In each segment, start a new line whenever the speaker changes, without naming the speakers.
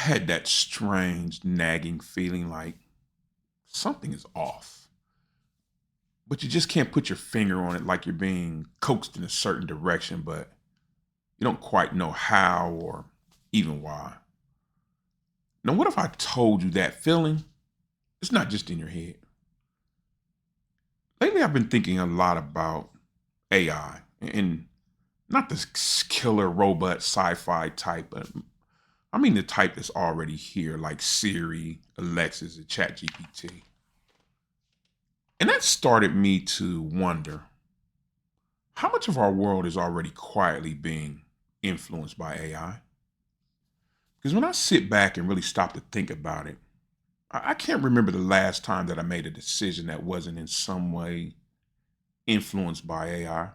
had that strange nagging feeling like something is off, but you just can't put your finger on it, like you're being coaxed in a certain direction, but you don't quite know how or even why. Now, what if I told you that feeling? It's not just in your head. Lately, I've been thinking a lot about AI and not this killer robot sci-fi type, but I mean the type that's already here, like Siri, Alexis, and ChatGPT. And that started me to wonder how much of our world is already quietly being influenced by AI? Because when I sit back and really stop to think about it, I can't remember the last time that I made a decision that wasn't in some way influenced by AI.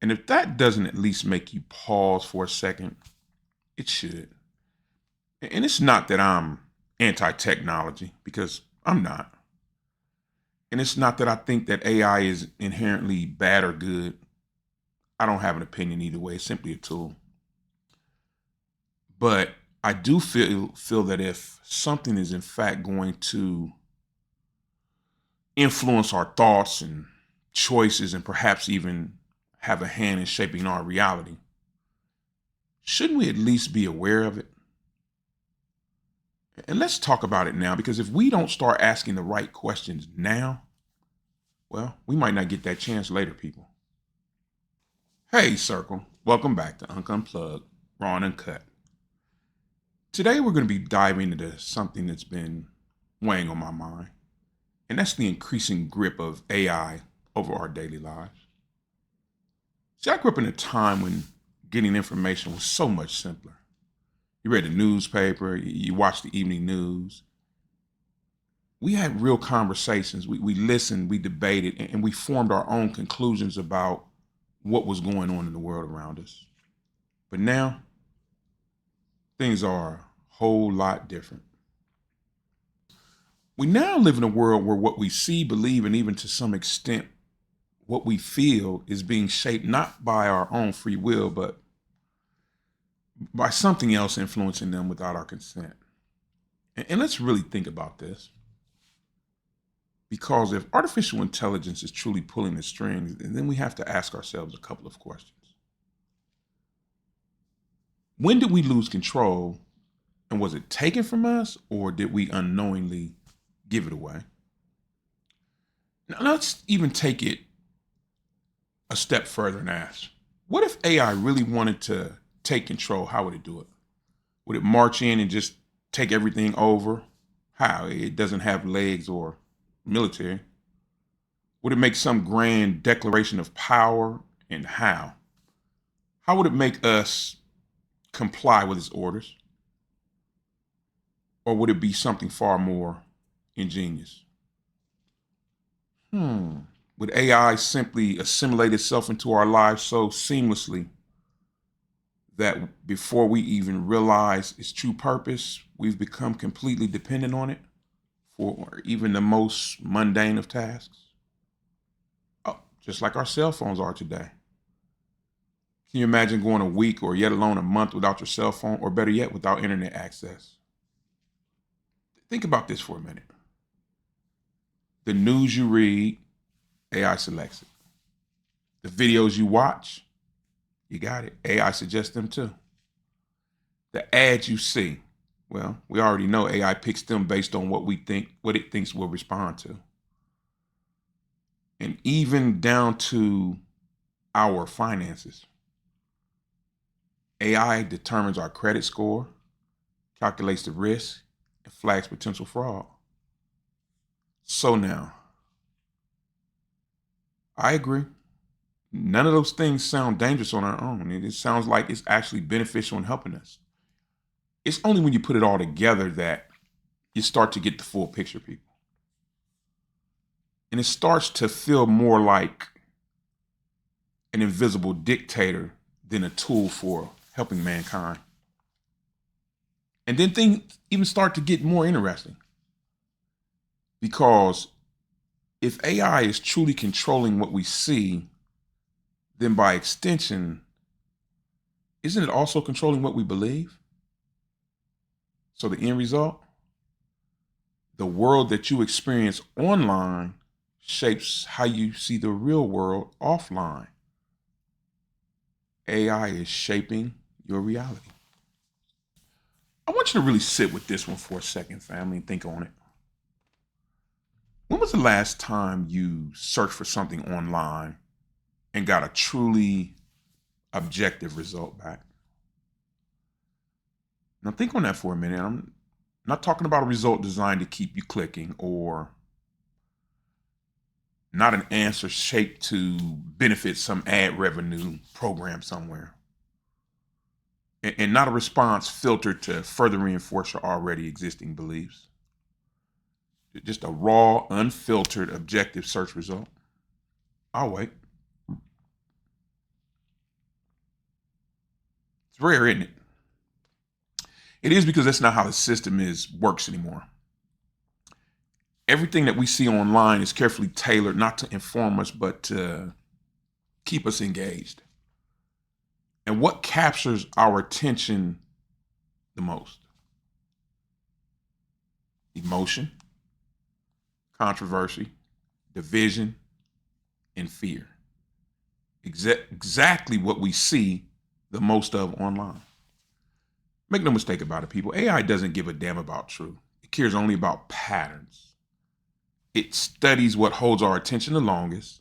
And if that doesn't at least make you pause for a second, it should. And it's not that I'm anti technology, because I'm not. And it's not that I think that AI is inherently bad or good. I don't have an opinion either way. It's simply a tool. But I do feel that if something is in fact going to influence our thoughts and choices and perhaps even have a hand in shaping our reality, shouldn't we at least be aware of it? And let's talk about it now, because if we don't start asking the right questions now, well, we might not get that chance later, people. Hey, Circle. Welcome back to Unplugged, Raw and Uncut. Today, we're going to be diving into something that's been weighing on my mind, and that's the increasing grip of AI over our daily lives. See, I grew up in a time when getting information was so much simpler. You read the newspaper, you watched the evening news. We had real conversations. We listened, we debated, and we formed our own conclusions about what was going on in the world around us. But now, things are a whole lot different. We now live in a world where what we see, believe, and even to some extent, what we feel is being shaped not by our own free will, but by something else influencing them without our consent. And let's really think about this. Because if artificial intelligence is truly pulling the strings, then we have to ask ourselves a couple of questions. When did we lose control? And was it taken from us, or did we unknowingly give it away? Now, let's even take it a step further and ask, what if AI really wanted to take control? How would it do it? Would it march in and just take everything over? How? It doesn't have legs or military. Would it make some grand declaration of power, and how? How would it make us comply with its orders? Or would it be something far more ingenious? Would AI simply assimilate itself into our lives so seamlessly that before we even realize its true purpose, we've become completely dependent on it for even the most mundane of tasks? Oh, just like our cell phones are today. Can you imagine going a week or yet alone a month without your cell phone, or better yet, without internet access? Think about this for a minute. The news you read, AI selects it. The videos you watch, you got it. AI suggests them too. The ads you see, well, we already know AI picks them based on what it thinks we'll respond to. And even down to our finances. AI determines our credit score, calculates the risk, and flags potential fraud. So now, I agree. None of those things sound dangerous on our own. It sounds like it's actually beneficial in helping us. It's only when you put it all together that you start to get the full picture, people. And it starts to feel more like an invisible dictator than a tool for helping mankind. And then things even start to get more interesting. Because if AI is truly controlling what we see, then by extension, isn't it also controlling what we believe? So the end result, the world that you experience online shapes how you see the real world offline. AI is shaping your reality. I want you to really sit with this one for a second, family, and think on it. When was the last time you searched for something online and got a truly objective result back? Now think on that for a minute. I'm not talking about a result designed to keep you clicking, or not an answer shaped to benefit some ad revenue program somewhere. And not a response filtered to further reinforce your already existing beliefs. Just a raw, unfiltered, objective search result. I'll wait. It's rare, isn't it? It is, because that's not how the system works anymore. Everything that we see online is carefully tailored not to inform us, but to keep us engaged. And what captures our attention the most? Emotion, controversy, division, and fear. Exactly what we see the most of online. Make no mistake about it, people. AI doesn't give a damn about truth. It cares only about patterns. It studies what holds our attention the longest,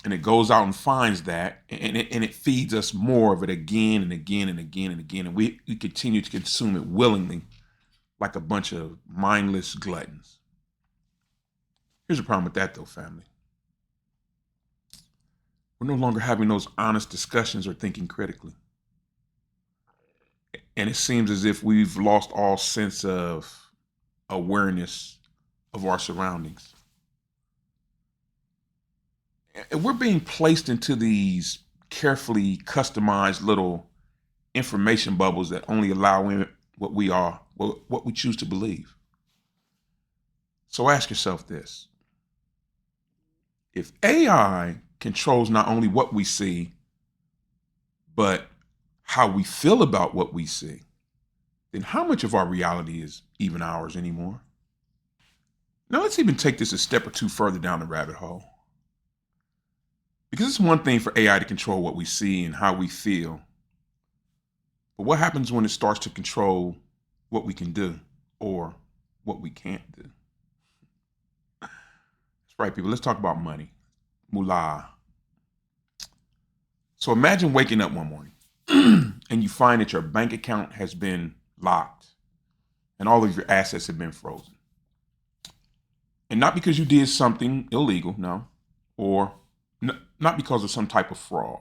and it goes out and finds that, and it feeds us more of it again and again and again and again. And we continue to consume it willingly, like a bunch of mindless gluttons. Here's the problem with that, though, family. We're no longer having those honest discussions or thinking critically. And it seems as if we've lost all sense of awareness of our surroundings. And we're being placed into these carefully customized little information bubbles that only allow in what we are, what we choose to believe. So ask yourself this. If AI controls not only what we see, but how we feel about what we see, then how much of our reality is even ours anymore? Now let's even take this a step or two further down the rabbit hole. Because it's one thing for AI to control what we see and how we feel. But what happens when it starts to control what we can do or what we can't do? That's right, people. Let's talk about money. Moolah. So imagine waking up one morning and you find that your bank account has been locked and all of your assets have been frozen. And not because you did something illegal, no, or not because of some type of fraud,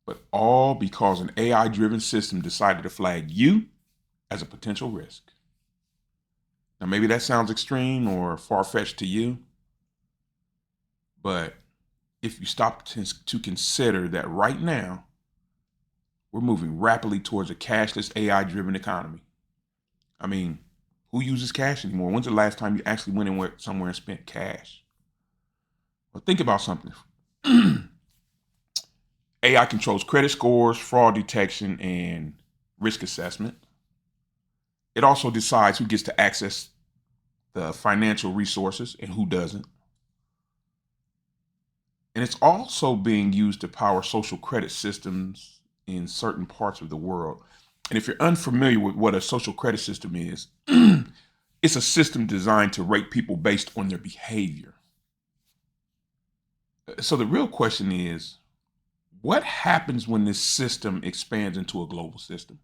but all because an AI-driven system decided to flag you as a potential risk. Now, maybe that sounds extreme or far-fetched to you, but if you stop to consider that right now, we're moving rapidly towards a cashless AI-driven economy. I mean, who uses cash anymore? When's the last time you actually went somewhere and spent cash? Well, think about something. AI controls credit scores, fraud detection, and risk assessment. It also decides who gets to access the financial resources and who doesn't. And it's also being used to power social credit systems in certain parts of the world. And if you're unfamiliar with what a social credit system is, it's a system designed to rate people based on their behavior. So the real question is, what happens when this system expands into a global system?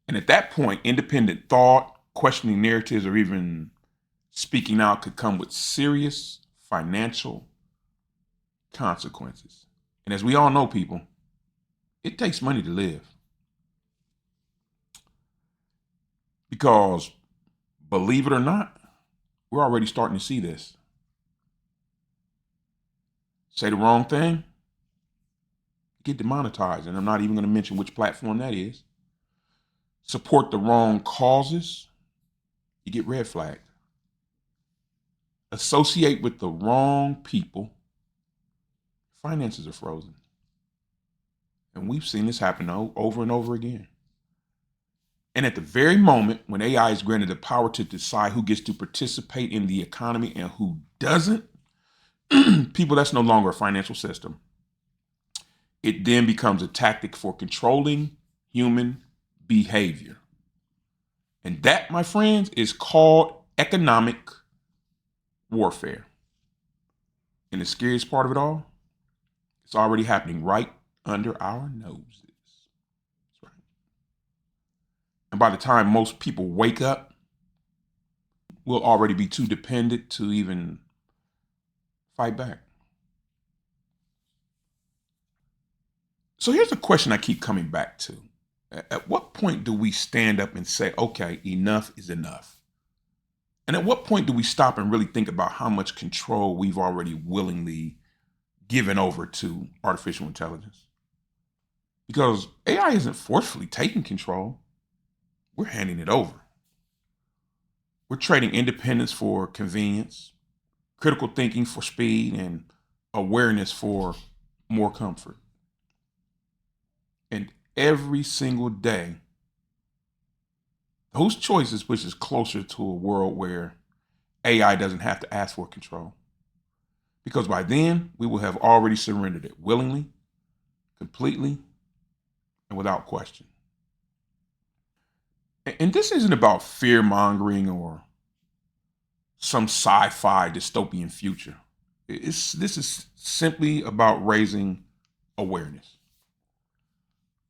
And at that point, independent thought, questioning narratives, or even speaking out could come with serious financial consequences. And as we all know, people, it takes money to live. Because, believe it or not, we're already starting to see this. Say the wrong thing, get demonetized. And I'm not even going to mention which platform that is. Support the wrong causes, you get red flagged. Associate with the wrong people, finances are frozen. And we've seen this happen over and over again. And at the very moment when AI is granted the power to decide who gets to participate in the economy and who doesn't, people, that's no longer a financial system. It then becomes a tactic for controlling human behavior. And that, my friends, is called economic warfare. And the scariest part of it all, it's already happening right under our noses. That's right. And by the time most people wake up, we'll already be too dependent to even fight back. So here's a question I keep coming back to. At what point do we stand up and say, okay, enough is enough? And at what point do we stop and really think about how much control we've already willingly given over to artificial intelligence? Because AI isn't forcefully taking control. We're handing it over. We're trading independence for convenience, critical thinking for speed, and awareness for more comfort. And every single day, those choices push us closer to a world where AI doesn't have to ask for control. Because by then, we will have already surrendered it willingly, completely, and without question. And this isn't about fear mongering or some sci-fi dystopian future. This is simply about raising awareness.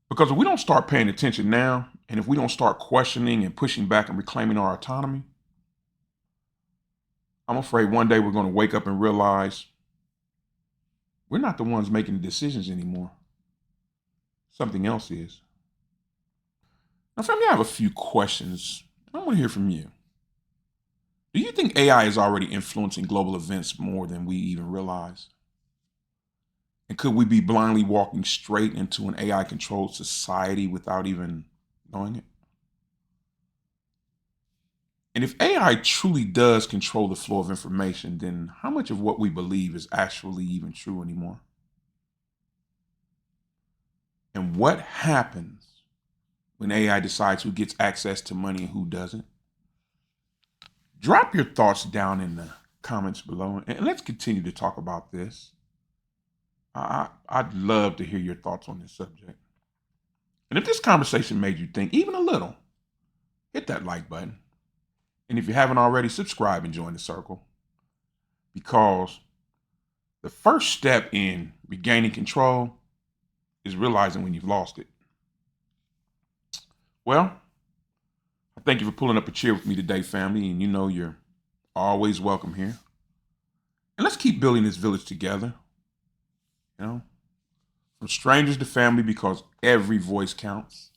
Because if we don't start paying attention now, and if we don't start questioning and pushing back and reclaiming our autonomy, I'm afraid one day we're going to wake up and realize we're not the ones making the decisions anymore. Something else is. Now, family, I have a few questions. I want to hear from you. Do you think AI is already influencing global events more than we even realize? And could we be blindly walking straight into an AI-controlled society without even knowing it? And if AI truly does control the flow of information, then how much of what we believe is actually even true anymore? And what happens when AI decides who gets access to money and who doesn't? Drop your thoughts down in the comments below, and let's continue to talk about this. I'd love to hear your thoughts on this subject. And if this conversation made you think even a little, hit that like button. And if you haven't already, subscribe and join the circle. Because the first step in regaining control is realizing when you've lost it. Well, I thank you for pulling up a chair with me today, family. And you know you're always welcome here. And let's keep building this village together. You know, from strangers to family, because every voice counts.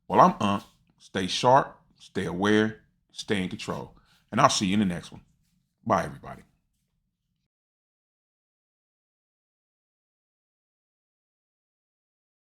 Well, I'm Unc. Stay sharp, stay aware, stay in control. And I'll see you in the next one. Bye, everybody.